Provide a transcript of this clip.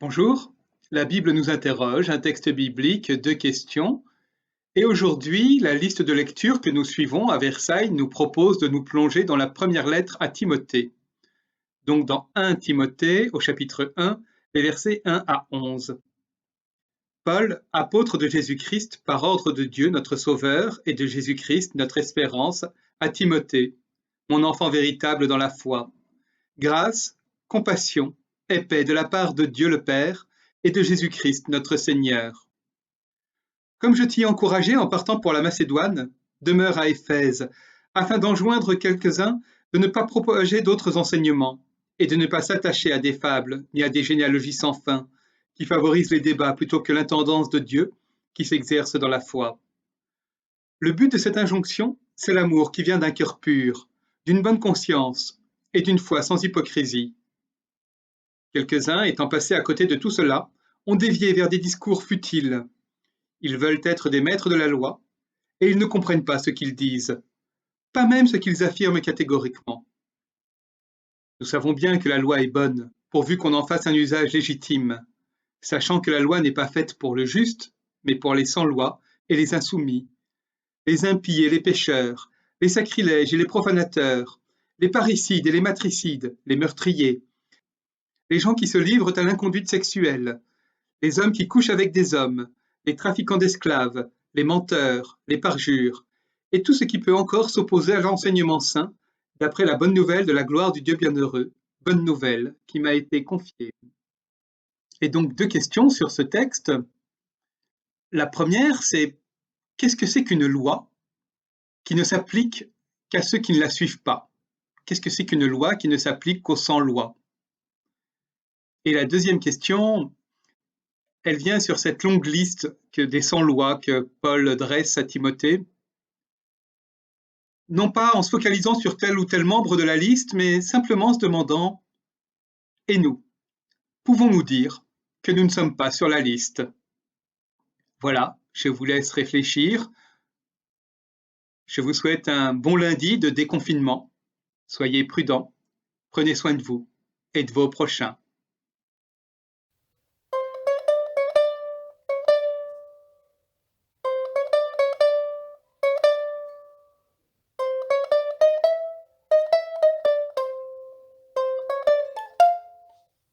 Bonjour, la Bible nous interroge, un texte biblique, deux questions. Et aujourd'hui, la liste de lecture que nous suivons à Versailles nous propose de nous plonger dans la première lettre à Timothée. Donc dans 1 Timothée, au chapitre 1, les versets 1 à 11. Paul, apôtre de Jésus-Christ par ordre de Dieu notre Sauveur et de Jésus-Christ notre espérance, à Timothée, mon enfant véritable dans la foi. Grâce, compassion et paix de la part de Dieu le Père et de Jésus-Christ notre Seigneur. Comme je t'y ai encouragé en partant pour la Macédoine, demeure à Éphèse, afin d'enjoindre quelques-uns de ne pas propager d'autres enseignements, et de ne pas s'attacher à des fables ni à des généalogies sans fin, qui favorisent les débats plutôt que l'intendance de Dieu qui s'exerce dans la foi. Le but de cette injonction, c'est l'amour qui vient d'un cœur pur, d'une bonne conscience et d'une foi sans hypocrisie. Quelques-uns, étant passés à côté de tout cela, ont dévié vers des discours futiles. Ils veulent être des maîtres de la loi, et ils ne comprennent pas ce qu'ils disent, pas même ce qu'ils affirment catégoriquement. Nous savons bien que la loi est bonne, pourvu qu'on en fasse un usage légitime, sachant que la loi n'est pas faite pour le juste, mais pour les sans-loi et les insoumis, les impies et les pécheurs, les sacrilèges et les profanateurs, les parricides et les matricides, les meurtriers, les gens qui se livrent à l'inconduite sexuelle, les hommes qui couchent avec des hommes, les trafiquants d'esclaves, les menteurs, les parjures, et tout ce qui peut encore s'opposer à l'enseignement saint, d'après la bonne nouvelle de la gloire du Dieu bienheureux, bonne nouvelle qui m'a été confiée. Et donc deux questions sur ce texte. La première, c'est qu'est-ce que c'est qu'une loi qui ne s'applique qu'à ceux qui ne la suivent pas? Qu'est-ce que c'est qu'une loi qui ne s'applique qu'aux sans-loi? Et la deuxième question, elle vient sur cette longue liste des sans-loi que Paul dresse à Timothée, non pas en se focalisant sur tel ou tel membre de la liste, mais simplement en se demandant « Et nous, pouvons-nous dire que nous ne sommes pas sur la liste ?» Voilà, je vous laisse réfléchir. Je vous souhaite un bon lundi de déconfinement. Soyez prudents, prenez soin de vous et de vos prochains.